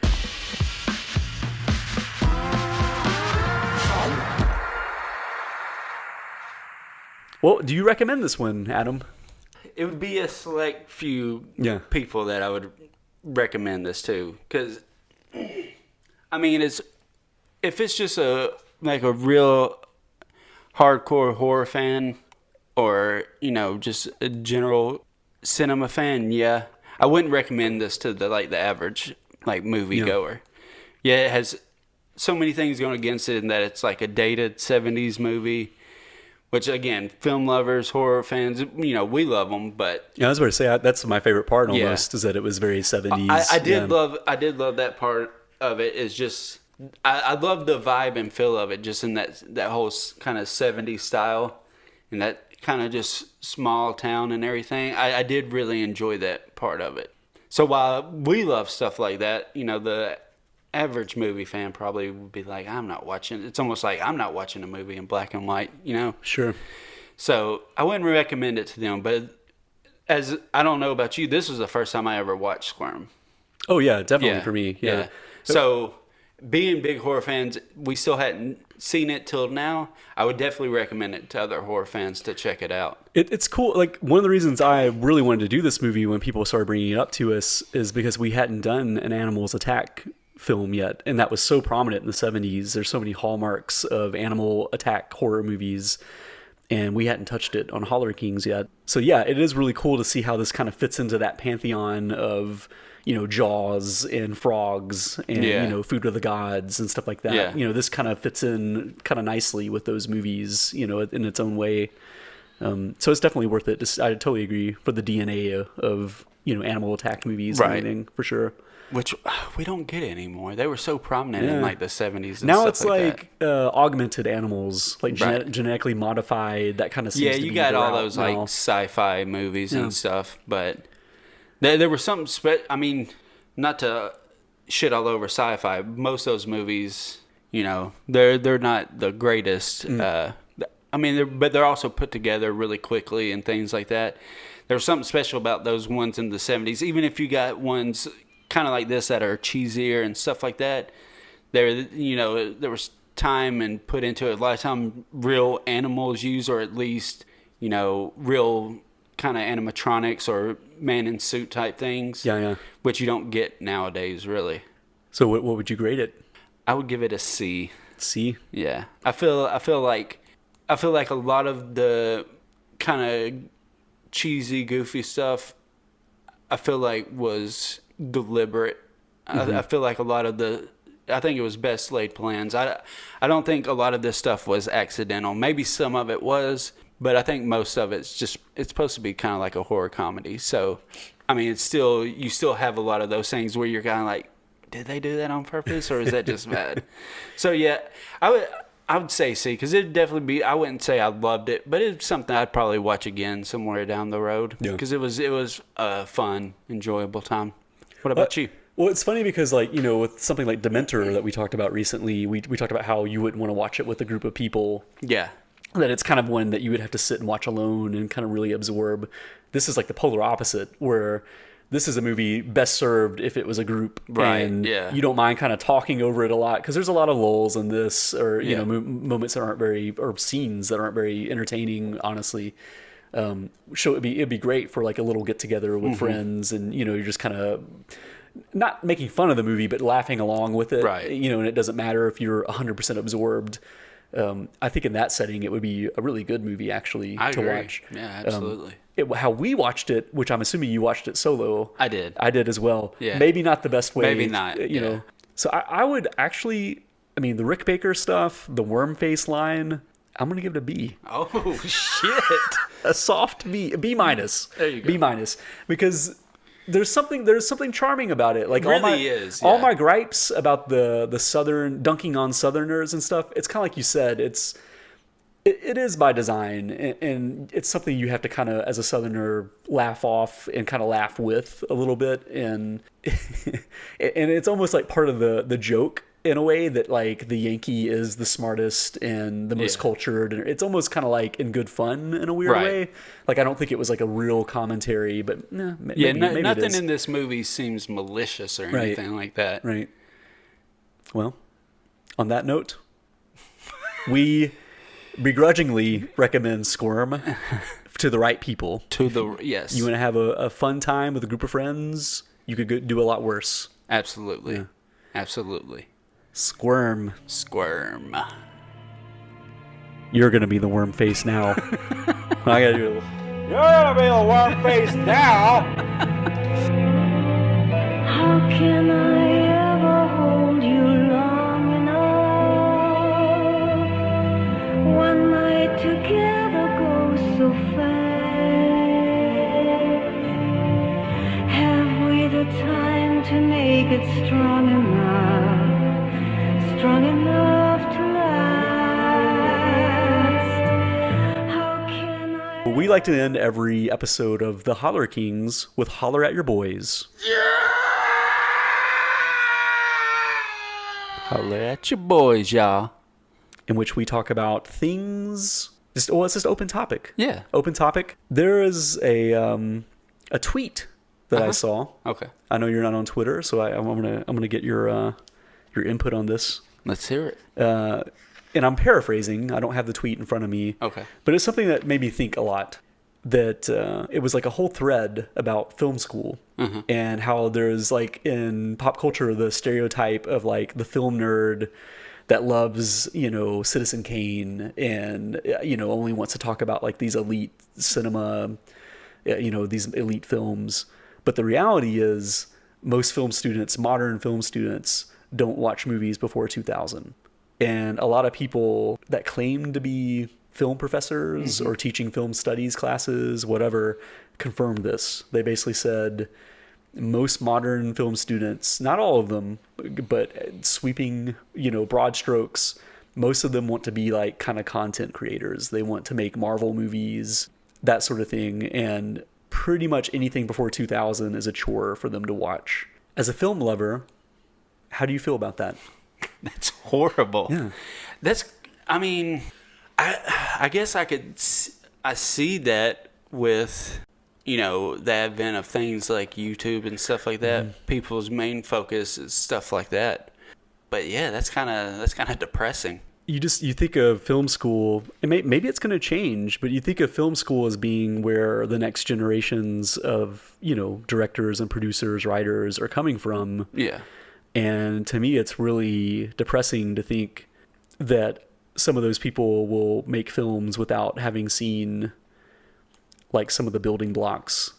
Well, do you recommend this one, Adam? It would be a select few people that I would recommend this to. Because, I mean, if it's just a real hardcore horror fan or, just a general cinema fan, I wouldn't recommend this to the average, movie goer. Yeah, it has so many things going against it in that it's like a dated 70s movie. Which, again, film lovers, horror fans, we love them, but... Yeah, I was about to say, that's my favorite part almost, is that it was very 70s. I did love that part of it. Is just... I love the vibe and feel of it, just in that whole kind of 70s style, and that kind of just small town and everything. I did really enjoy that part of it. So while we love stuff like that, the average movie fan probably would be like, it's almost like I'm not watching a movie in black and white, Sure. So I wouldn't recommend it to them, but as I don't know about you, this was the first time I ever watched Squirm. Oh yeah, definitely for me. Yeah. So being big horror fans, we still hadn't seen it till now. I would definitely recommend it to other horror fans to check it out. It's cool. Like, one of the reasons I really wanted to do this movie when people started bringing it up to us is because we hadn't done an animals attack film yet, and that was so prominent in the 70s. There's so many hallmarks of animal attack horror movies, and we hadn't touched it on Holler Kings yet. So yeah, it is really cool to see how this kind of fits into that pantheon of, you know, Jaws and frogs and, you know, Food of the Gods and stuff like that. Yeah. You know, this kind of fits in kind of nicely with those movies, you know, in its own way. So it's definitely worth it. I totally agree, for the DNA of, you know, animal attack movies and everything, for sure. Which we don't get anymore. They were so prominent in like the 70s and now stuff it's like augmented animals, like genetically modified, that kind of seems to you be got the all route those now. like sci-fi movies and stuff, but there was something I mean, not to shit all over sci-fi, most of those movies, you know, they're not the greatest. I mean, but they're also put together really quickly and things like that. There's something special about those ones in the 70s, even if you got ones kind of like this that are cheesier and stuff like that. There was time and put into it. A lot of time real animals used, or at least, you know, real kind of animatronics or man in suit type things. Yeah. Which you don't get nowadays, really. So what would you grade it? I would give it a C. C? Yeah. I feel like a lot of the kind of cheesy, goofy stuff, I feel like was deliberate. I feel like a lot of I think it was best laid plans. I don't think a lot of this stuff was accidental. Maybe some of it was, but I think most of it's supposed to be kind of like a horror comedy. So, I mean, you still have a lot of those things where you're kind of like, did they do that on purpose, or is that just bad? So yeah, I would say C, because it'd definitely be. I wouldn't say I loved it, but it's something I'd probably watch again somewhere down the road, because it was a fun, enjoyable time. What about you? Well, it's funny because, like, you know, with something like Dementor that we talked about recently, we talked about how you wouldn't want to watch it with a group of people. Yeah. That it's kind of one that you would have to sit and watch alone and kind of really absorb. This is like the polar opposite, where this is a movie best served if it was a group. Right, and you don't mind kind of talking over it a lot, because there's a lot of lulls in this, or, you know, moments that aren't very, or scenes that aren't very entertaining, honestly. So it'd be great for like a little get together with friends, and, you know, you're just kind of not making fun of the movie, but laughing along with it. Right. You know, and it doesn't matter if you're 100% absorbed. I think in that setting, it would be a really good movie actually to watch. Yeah, absolutely. How we watched it, which I'm assuming you watched it solo. I did as well. Yeah. Maybe not the best way. Maybe not. You know. So I would actually, I mean, the Rick Baker stuff, the worm face line, I'm gonna give it a B. Oh shit! A soft B minus. There you go. B minus, because there's something charming about it. Like, really all my gripes about the Southern dunking on Southerners and stuff, it's kind of like you said, it is by design, and it's something you have to kind of, as a Southerner, laugh off and kind of laugh with a little bit, and and it's almost like part of the joke, in a way, that like the Yankee is the smartest and the most cultured, and it's almost kind of like in good fun in a weird way. Like, I don't think it was like a real commentary, but maybe nothing in this movie seems malicious or anything like that. Right. Well, on that note, we begrudgingly recommend Squirm to the right people. Yes. You want to have a fun time with a group of friends, you could do a lot worse. Absolutely. Yeah. Absolutely. Squirm. You're gonna be the worm face now. I gotta do a little. You're gonna be the worm face now. How can I ever hold you long enough? One night together goes so fast. Have we the time to make it strong enough to last? How can I? We like to end every episode of the Holler Kings with "Holler at Your Boys." Holler at your boys, y'all. In which we talk about things. It's just open topic. Yeah, open topic. There is a tweet that I saw. Okay. I know you're not on Twitter, so I'm gonna get your your input on this. Let's hear it. And I'm paraphrasing. I don't have the tweet in front of me. Okay. But it's something that made me think a lot. That it was like a whole thread about film school and how there's like in pop culture the stereotype of like the film nerd that loves, Citizen Kane and, only wants to talk about like these elite cinema, these elite films. But the reality is most film students, modern film students, don't watch movies before 2000. And a lot of people that claim to be film professors or teaching film studies classes, whatever, confirmed this. They basically said most modern film students, not all of them, but sweeping, broad strokes, most of them want to be like kind of content creators. They want to make Marvel movies, that sort of thing. And pretty much anything before 2000 is a chore for them to watch. As a film lover, how do you feel about that? That's horrible. Yeah. I guess I see that with, the advent of things like YouTube and stuff like that. People's main focus is stuff like that. But yeah, that's kind of depressing. You think of film school, and maybe it's going to change, but you think of film school as being where the next generations of, directors and producers, writers are coming from. Yeah. And to me, it's really depressing to think that some of those people will make films without having seen like some of the building blocks,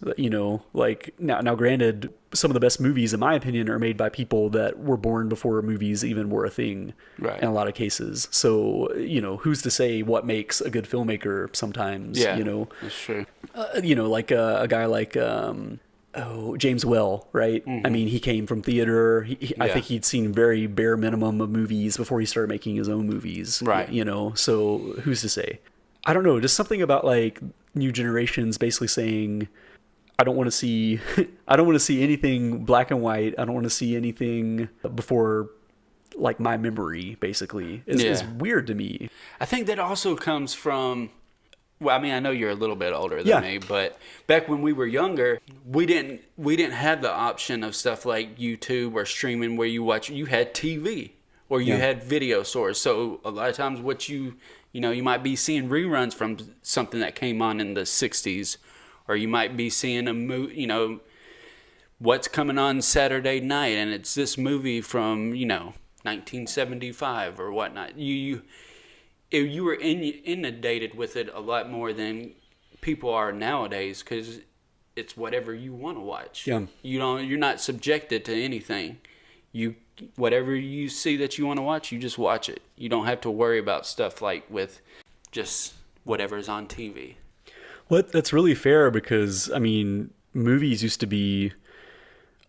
like now granted, some of the best movies in my opinion are made by people that were born before movies even were a thing, right, in a lot of cases. So, who's to say what makes a good filmmaker sometimes, yeah, that's true. Like a guy like, James Well, right? I mean, he came from theater. I think he'd seen very bare minimum of movies before he started making his own movies. Right. So who's to say? I don't know. Just something about like new generations basically saying, I don't want to see anything black and white. I don't want to see anything before like my memory, basically, is weird to me. I think that also comes from, well, I know you're a little bit older than me, but back when we were younger, we didn't have the option of stuff like YouTube or streaming where you had TV or you had video stores. So a lot of times what you might be seeing reruns from something that came on in the 60s, or you might be seeing a movie, what's coming on Saturday night, and it's this movie from, 1975 or whatnot. You were inundated with it a lot more than people are nowadays, because it's whatever you want to watch. Yeah. You're not subjected to anything. Whatever you see that you want to watch, you just watch it. You don't have to worry about stuff like with just whatever's on TV. Well, that's really fair because, movies used to be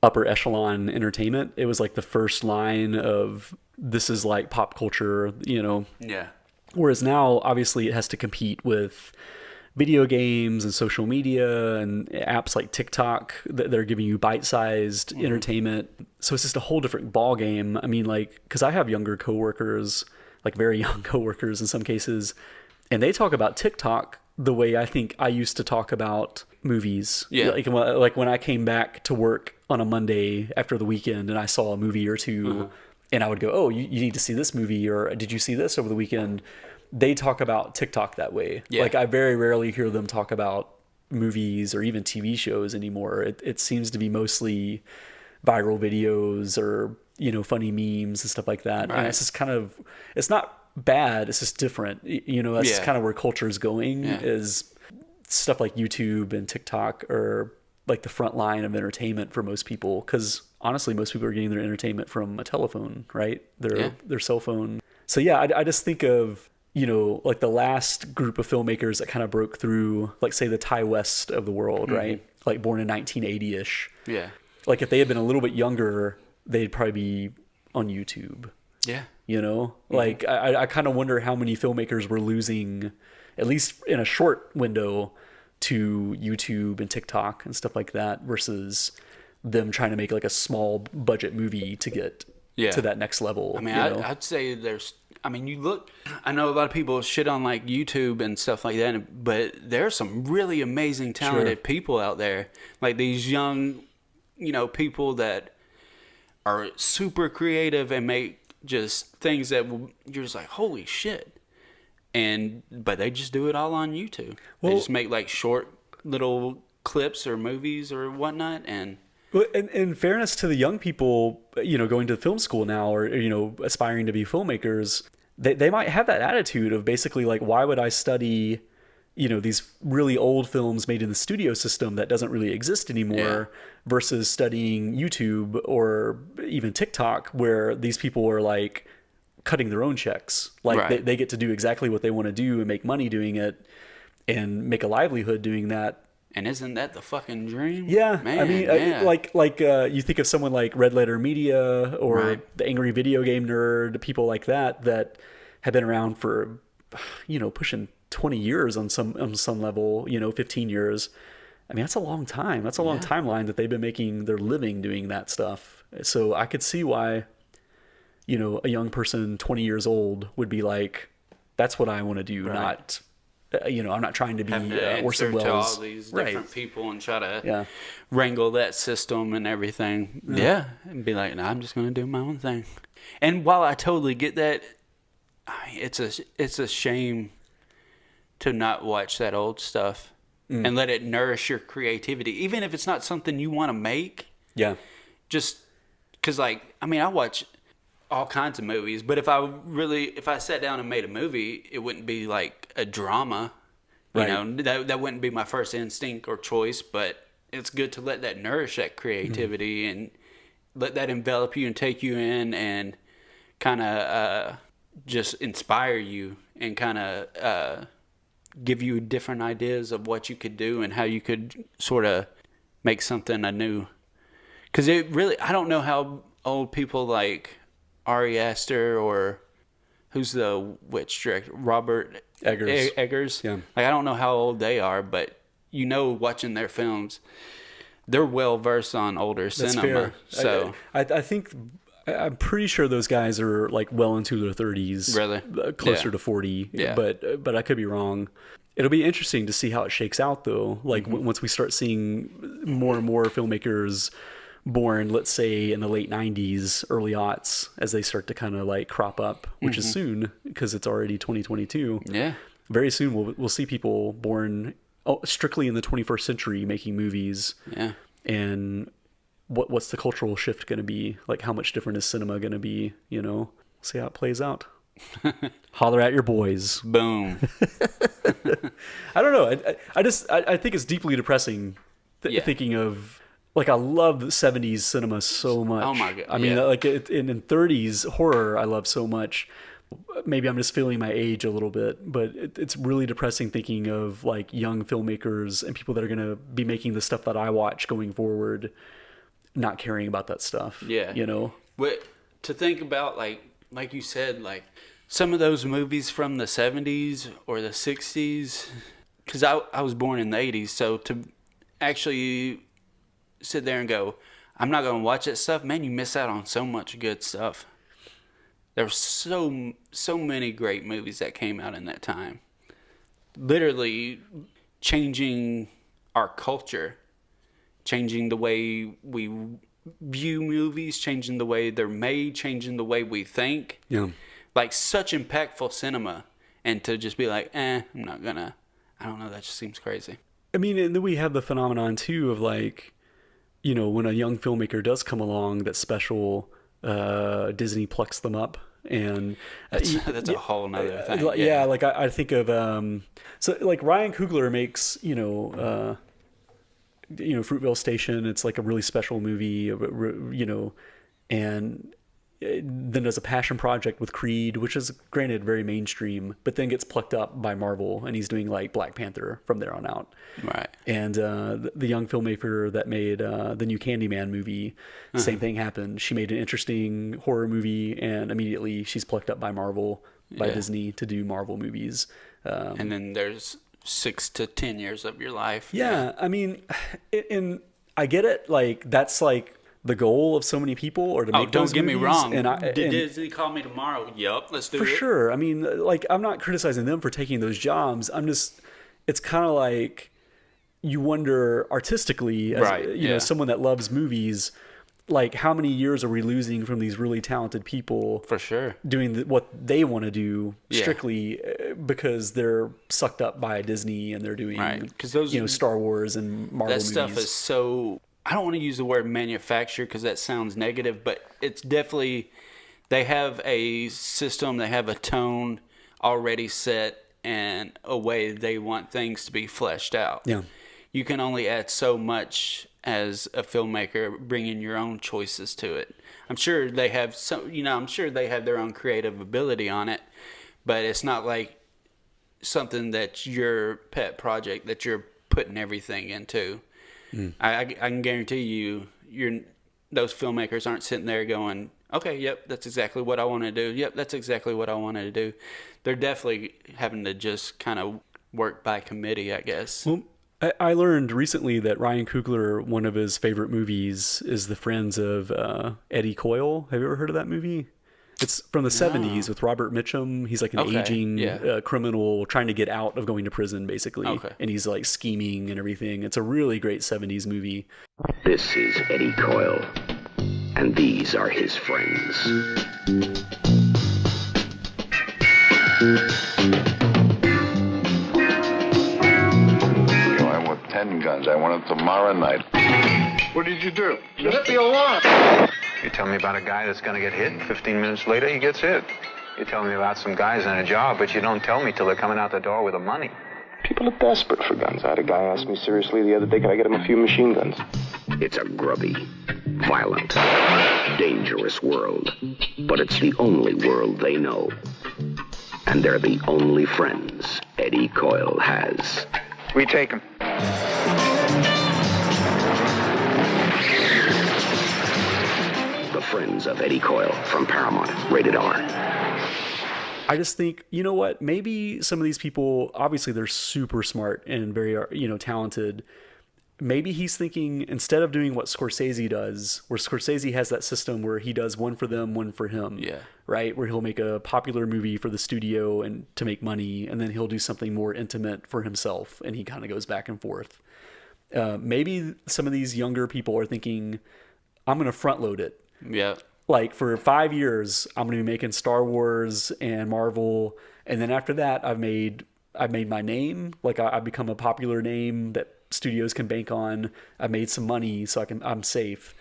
upper echelon entertainment. It was like the first line of this is like pop culture, Yeah. Whereas now, obviously, it has to compete with video games and social media and apps like TikTok that are giving you bite-sized entertainment. So it's just a whole different ball game. Because I have younger coworkers, like very young coworkers in some cases, and they talk about TikTok the way I think I used to talk about movies. Yeah. Like when I came back to work on a Monday after the weekend and I saw a movie or two, and I would go, oh, you need to see this movie, or did you see this over the weekend? They talk about TikTok that way. Yeah. Like I very rarely hear them talk about movies or even TV shows anymore. It seems to be mostly viral videos or, funny memes and stuff like that. Right. And it's just it's not bad. It's just different. That's just kind of where culture is going, is stuff like YouTube and TikTok are like the front line of entertainment for most people. 'Cause honestly, most people are getting their entertainment from a telephone, right? Their cell phone. So yeah, I just think of, like the last group of filmmakers that kind of broke through, like say the Ty West of the world, right? Like born in 1980-ish. Yeah. Like if they had been a little bit younger, they'd probably be on YouTube. Yeah. Like I kind of wonder how many filmmakers were losing, at least in a short window, to YouTube and TikTok and stuff like that versus them trying to make like a small budget movie to get to that next level. I'd say there's, you look, I know a lot of people shit on like YouTube and stuff like that, but there are some really amazing, talented people out there. Like these young, people that are super creative and make just things that you're just like, holy shit. But they just do it all on YouTube. They just make like short little clips or movies or whatnot. And well, in fairness to the young people, going to film school now or, aspiring to be filmmakers, they might have that attitude of basically like, why would I study, these really old films made in the studio system that doesn't really exist anymore versus studying YouTube or even TikTok where these people are like cutting their own checks. Like they get to do exactly what they want to do and make money doing it and make a livelihood doing that. And isn't that the fucking dream? Yeah, man. I mean, like you think of someone like Red Letter Media or the Angry Video Game Nerd, people like that have been around for, pushing 20 years on some level, 15 years. I mean, that's a long time. That's a long timeline that they've been making their living doing that stuff. So I could see why, a young person 20 years old would be like, that's what I want to do, not. I'm not trying to be Orson Welles. To all these different people and try to wrangle that system and everything. Yeah. And be like, no, I'm just going to do my own thing. And while I totally get that, it's a shame to not watch that old stuff and let it nourish your creativity. Even if it's not something you want to make. Yeah. Just because, I watch all kinds of movies, but if I sat down and made a movie, it wouldn't be like a drama, that wouldn't be my first instinct or choice, but it's good to let that nourish that creativity and let that envelop you and take you in and kind of just inspire you and kind of give you different ideas of what you could do and how you could sort of make something anew. Because I don't know how old people like Ari Aster or who's the witch director, Robert Eggers. Yeah. I don't know how old they are, but watching their films, they're well versed on older cinema. Fair. So I think I'm pretty sure those guys are like well into their 30s, really closer to 40. Yeah. But I could be wrong. It'll be interesting to see how it shakes out, though. Like once we start seeing more and more filmmakers born, let's say in the late 90s, early aughts, as they start to kind of like crop up, which is soon because it's already 2022. Yeah. Very soon we'll see people born strictly in the 21st century making movies. Yeah. And what's the cultural shift going to be? Like how much different is cinema going to be? See how it plays out. Holler at your boys. Boom. I don't know. I think it's deeply depressing thinking of. Like, I love the 70s cinema so much. Oh, my God. I mean, like, in 30s horror, I love so much. Maybe I'm just feeling my age a little bit, but it's really depressing thinking of, like, young filmmakers and people that are going to be making the stuff that I watch going forward, not caring about that stuff. Yeah. But to think about, like you said, like, some of those movies from the 70s or the 60s, because I was born in the 80s, so to actually sit there and go, I'm not going to watch that stuff, man, you miss out on so much good stuff. There were so many great movies that came out in that time. Literally changing our culture, changing the way we view movies, changing the way they're made, changing the way we think. Yeah. Like such impactful cinema. And to just be like, I'm not going to, I don't know, that just seems crazy. I mean, and then we have the phenomenon too of like, when a young filmmaker does come along that's special, Disney plucks them up. And that's a whole nother thing. Yeah, like I think of, so like Ryan Coogler makes, Fruitvale Station. It's like a really special movie, and then does a passion project with Creed, which is granted very mainstream, but then gets plucked up by Marvel, and he's doing like Black Panther from there on out. Right. And the young filmmaker that made the new Candyman movie, same thing happened. She made an interesting horror movie, and immediately she's plucked up by Marvel, by Disney to do Marvel movies. And then there's 6 to 10 years of your life. Yeah. I mean, and I get it. Like that's like the goal of so many people, or to make those movies. Don't get me wrong. Did Disney call me tomorrow? Yep, let's do it. For sure. I mean, like, I'm not criticizing them for taking those jobs. It's kind of like you wonder artistically, as someone that loves movies, like how many years are we losing from these really talented people For sure. doing what they want to do Yeah. strictly because they're sucked up by Disney and they're doing Right. 'Cause those- Star Wars and Marvel That movies. stuff is so, I don't want to use the word manufactured because that sounds negative, but it's definitely, they have a system, they have a tone already set and a way they want things to be fleshed out. Yeah. You can only add so much as a filmmaker, bringing your own choices to it. I'm sure they have I'm sure they have their own creative ability on it, but it's not like something that's your pet project that you're putting everything into. I can guarantee you, those filmmakers aren't sitting there going, okay, yep, that's exactly what I want to do. Yep, that's exactly what I wanted to do. They're definitely having to just kind of work by committee, I guess. Well, I learned recently that Ryan Coogler, one of his favorite movies is The Friends of Eddie Coyle. Have you ever heard of that movie? It's from the 70s with Robert Mitchum. He's like an aging criminal trying to get out of going to prison, basically. Okay. And he's like scheming and everything. It's a really great 70s movie. This is Eddie Coyle, and these are his friends. I want 10 guns. I want it tomorrow night. What did you do? You hit the alarm. You tell me about a guy that's going to get hit, 15 minutes later, he gets hit. You tell me about some guys in a job, but you don't tell me till they're coming out the door with the money. People are desperate for guns. I had a guy ask me seriously the other day, can I get him a few machine guns? It's a grubby, violent, dangerous world. But it's the only world they know. And they're the only friends Eddie Coyle has. We take him. The Friends of Eddie Coyle from Paramount, rated R. I just think, you know what? Maybe some of these people, obviously they're super smart and very, talented. Maybe he's thinking, instead of doing what Scorsese does, where Scorsese has that system where he does one for them, one for him. Yeah. Right? Where he'll make a popular movie for the studio and to make money, and then he'll do something more intimate for himself, and he kind of goes back and forth. Maybe some of these younger people are thinking, I'm going to front load it. Yeah. Like for 5 years, I'm going to be making Star Wars and Marvel, and then after that, I've made my name. Like I've become a popular name that studios can bank on. I've made some money, so I'm safe.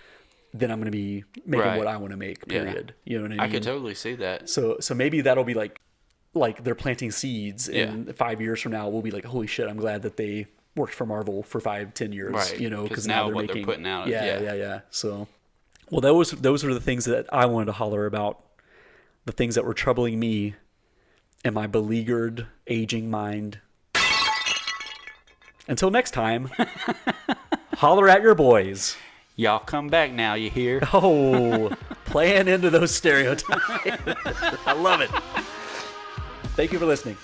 Then I'm going to be making what I want to make. Period. Yeah. You know what I mean? I could totally see that. So maybe that'll be like they're planting seeds, and 5 years from now, we'll be like, holy shit! I'm glad that they worked for Marvel for 5-10 years. Right. Because now they're what making, they're putting out. Yeah. So. Well, those are the things that I wanted to holler about, the things that were troubling me and my beleaguered, aging mind. Until next time, holler at your boys. Y'all come back now, you hear? Oh, playing into those stereotypes. I love it. Thank you for listening.